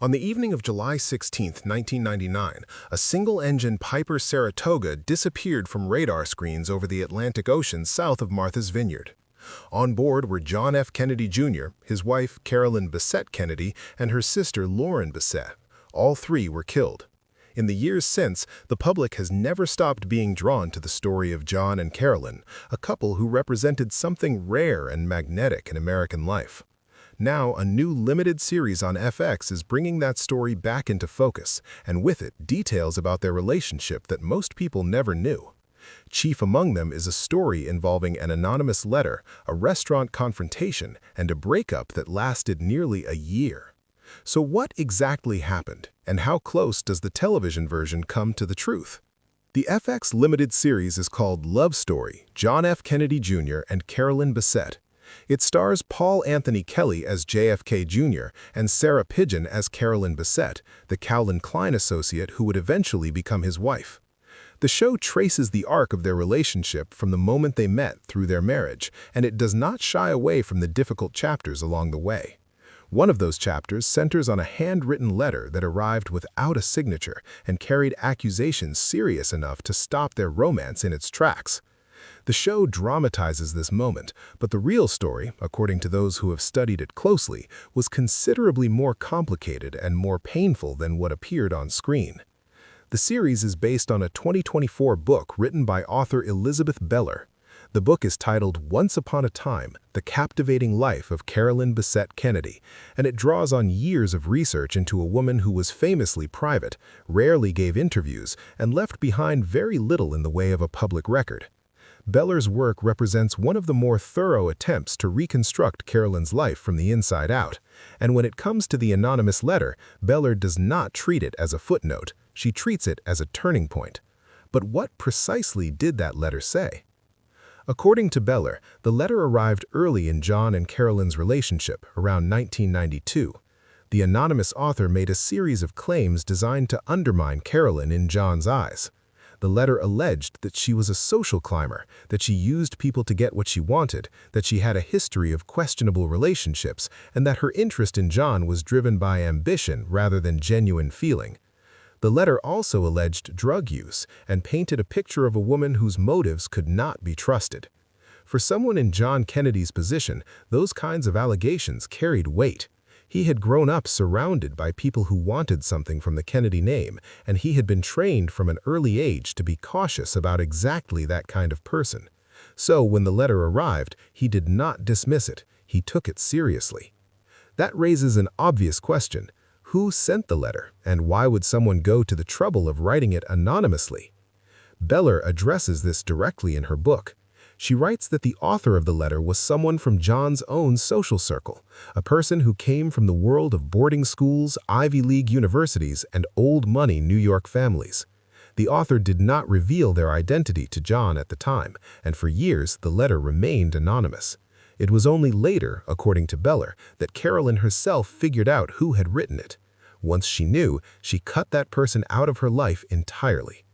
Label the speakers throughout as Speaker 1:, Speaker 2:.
Speaker 1: On the evening of July 16, 1999, a single-engine Piper Saratoga disappeared from radar screens over the Atlantic Ocean south of Martha's Vineyard. On board were John F. Kennedy Jr., his wife Carolyn Bessette Kennedy, and her sister Lauren Bessette. All three were killed. In the years since, the public has never stopped being drawn to the story of John and Carolyn, a couple who represented something rare and magnetic in American life. Now, a new limited series on FX is bringing that story back into focus, and with it, details about their relationship that most people never knew. Chief among them is a story involving an anonymous letter, a restaurant confrontation, and a breakup that lasted nearly a year. So what exactly happened, and how close does the television version come to the truth? The FX limited series is called Love Story, John F. Kennedy Jr. and Carolyn Bessette. It stars Paul Anthony Kelly as JFK Jr. and Sarah Pidgeon as Carolyn Bessette, the Calvin Klein associate who would eventually become his wife. The show traces the arc of their relationship from the moment they met through their marriage, and it does not shy away from the difficult chapters along the way. One of those chapters centers on a handwritten letter that arrived without a signature and carried accusations serious enough to stop their romance in its tracks. The show dramatizes this moment, but the real story, according to those who have studied it closely, was considerably more complicated and more painful than what appeared on screen. The series is based on a 2024 book written by author Elizabeth Beller. The book is titled Once Upon a Time, The Captivating Life of Carolyn Bessette Kennedy, and it draws on years of research into a woman who was famously private, rarely gave interviews, and left behind very little in the way of a public record. Beller's work represents one of the more thorough attempts to reconstruct Carolyn's life from the inside out, and when it comes to the anonymous letter, Beller does not treat it as a footnote, she treats it as a turning point. But what precisely did that letter say? According to Beller, the letter arrived early in John and Carolyn's relationship, around 1992. The anonymous author made a series of claims designed to undermine Carolyn in John's eyes. The letter alleged that she was a social climber, that she used people to get what she wanted, that she had a history of questionable relationships, and that her interest in John was driven by ambition rather than genuine feeling. The letter also alleged drug use and painted a picture of a woman whose motives could not be trusted. For someone in John Kennedy's position, those kinds of allegations carried weight. He had grown up surrounded by people who wanted something from the Kennedy name, and he had been trained from an early age to be cautious about exactly that kind of person. So when the letter arrived, he did not dismiss it, he took it seriously. That raises an obvious question. Who sent the letter, and why would someone go to the trouble of writing it anonymously? Beller addresses this directly in her book. She writes that the author of the letter was someone from John's own social circle, a person who came from the world of boarding schools, Ivy League universities, and old-money New York families. The author did not reveal their identity to John at the time, and for years the letter remained anonymous. It was only later, according to Beller, that Carolyn herself figured out who had written it. Once she knew, she cut that person out of her life entirely.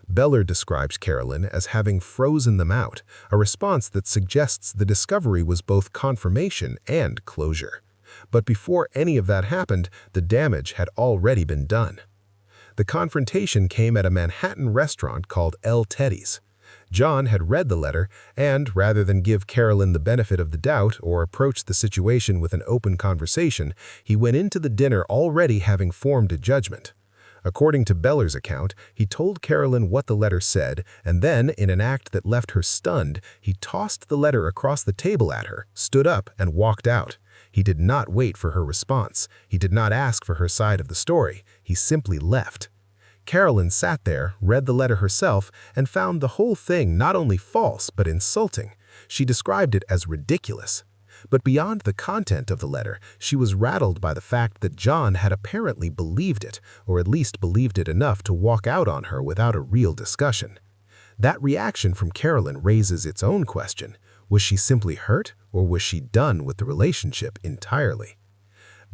Speaker 1: Beller describes Carolyn as having frozen them out, a response that suggests the discovery was both confirmation and closure. But before any of that happened, the damage had already been done. The confrontation came at a Manhattan restaurant called El Teddy's. John had read the letter, and rather than give Carolyn the benefit of the doubt or approach the situation with an open conversation, he went into the dinner already having formed a judgment. According to Beller's account, he told Carolyn what the letter said, and then, in an act that left her stunned, he tossed the letter across the table at her, stood up, and walked out. He did not wait for her response. He did not ask for her side of the story. He simply left. Carolyn sat there, read the letter herself, and found the whole thing not only false but insulting. She described it as ridiculous. But beyond the content of the letter, she was rattled by the fact that John had apparently believed it, or at least believed it enough to walk out on her without a real discussion. That reaction from Carolyn raises its own question. Was she simply hurt, or was she done with the relationship entirely?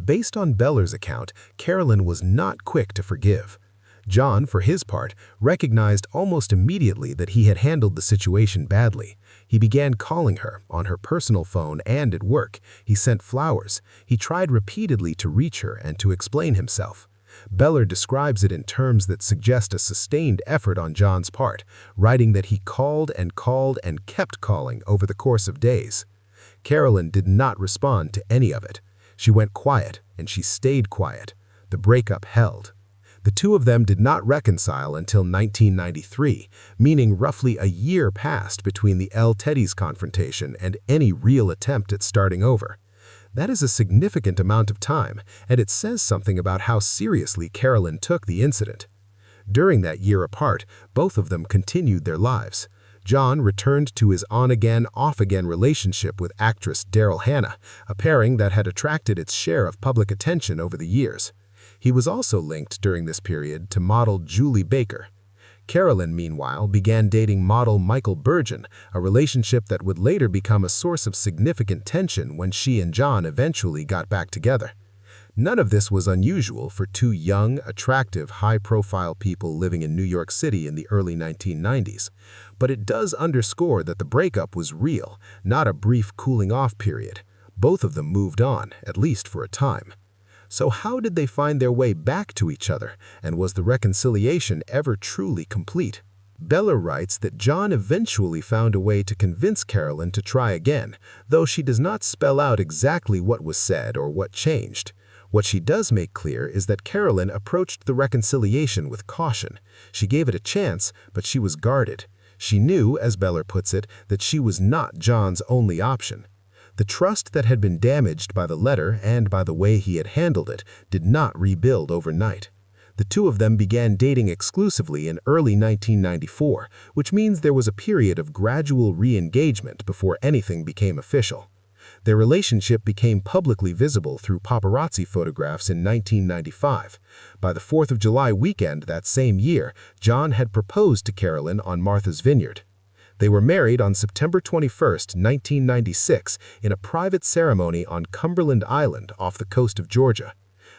Speaker 1: Based on Beller's account, Carolyn was not quick to forgive. John, for his part, recognized almost immediately that he had handled the situation badly. He began calling her, on her personal phone and at work. He sent flowers. He tried repeatedly to reach her and to explain himself. Beller describes it in terms that suggest a sustained effort on John's part, writing that he called and kept calling over the course of days. Carolyn did not respond to any of it. She went quiet, and she stayed quiet. The breakup held. The two of them did not reconcile until 1993, meaning roughly a year passed between the El Teddy's confrontation and any real attempt at starting over. That is a significant amount of time, and it says something about how seriously Carolyn took the incident. During that year apart, both of them continued their lives. John returned to his on-again, off-again relationship with actress Daryl Hannah, a pairing that had attracted its share of public attention over the years. He was also linked during this period to model Julie Baker. Carolyn, meanwhile, began dating model Michael Bergen, a relationship that would later become a source of significant tension when she and John eventually got back together. None of this was unusual for two young, attractive, high-profile people living in New York City in the early 1990s. But it does underscore that the breakup was real, not a brief cooling-off period. Both of them moved on, at least for a time. So how did they find their way back to each other, and was the reconciliation ever truly complete? Beller writes that John eventually found a way to convince Carolyn to try again, though she does not spell out exactly what was said or what changed. What she does make clear is that Carolyn approached the reconciliation with caution. She gave it a chance, but she was guarded. She knew, as Beller puts it, that she was not John's only option. The trust that had been damaged by the letter and by the way he had handled it did not rebuild overnight. The two of them began dating exclusively in early 1994, which means there was a period of gradual re-engagement before anything became official. Their relationship became publicly visible through paparazzi photographs in 1995. By the 4th of July weekend that same year, John had proposed to Carolyn on Martha's Vineyard. They were married on September 21, 1996, in a private ceremony on Cumberland Island off the coast of Georgia.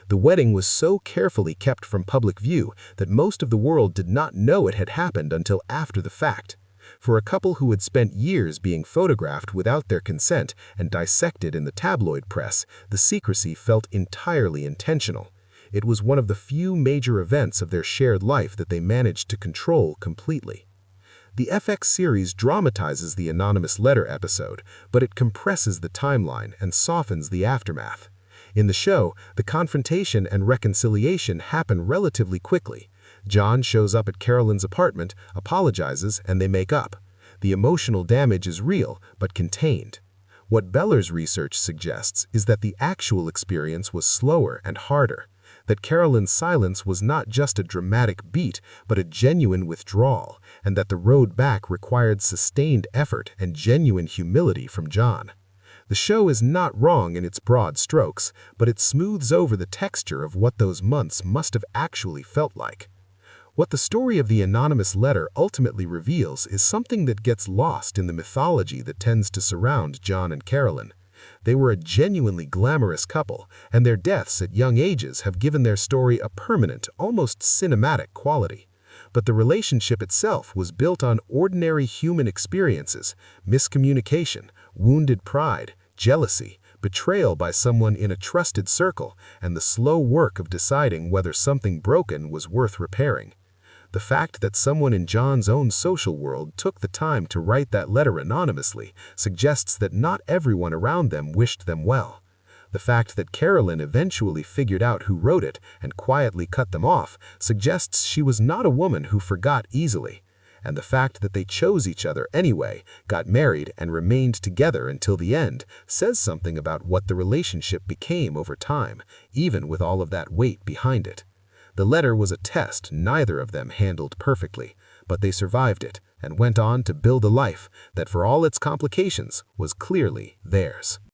Speaker 1: The wedding was so carefully kept from public view that most of the world did not know it had happened until after the fact. For a couple who had spent years being photographed without their consent and dissected in the tabloid press, the secrecy felt entirely intentional. It was one of the few major events of their shared life that they managed to control completely. The FX series dramatizes the anonymous letter episode, but it compresses the timeline and softens the aftermath. In the show, the confrontation and reconciliation happen relatively quickly. John shows up at Carolyn's apartment, apologizes, and they make up. The emotional damage is real, but contained. What Beller's research suggests is that the actual experience was slower and harder, that Carolyn's silence was not just a dramatic beat, but a genuine withdrawal, and that the road back required sustained effort and genuine humility from John. The show is not wrong in its broad strokes, but it smooths over the texture of what those months must have actually felt like. What the story of the anonymous letter ultimately reveals is something that gets lost in the mythology that tends to surround John and Carolyn. They were a genuinely glamorous couple, and their deaths at young ages have given their story a permanent, almost cinematic quality. But the relationship itself was built on ordinary human experiences, miscommunication, wounded pride, jealousy, betrayal by someone in a trusted circle, and the slow work of deciding whether something broken was worth repairing. The fact that someone in John's own social world took the time to write that letter anonymously suggests that not everyone around them wished them well. The fact that Carolyn eventually figured out who wrote it and quietly cut them off suggests she was not a woman who forgot easily. And the fact that they chose each other anyway, got married, and remained together until the end says something about what the relationship became over time, even with all of that weight behind it. The letter was a test neither of them handled perfectly, but they survived it and went on to build a life that, for all its complications, was clearly theirs.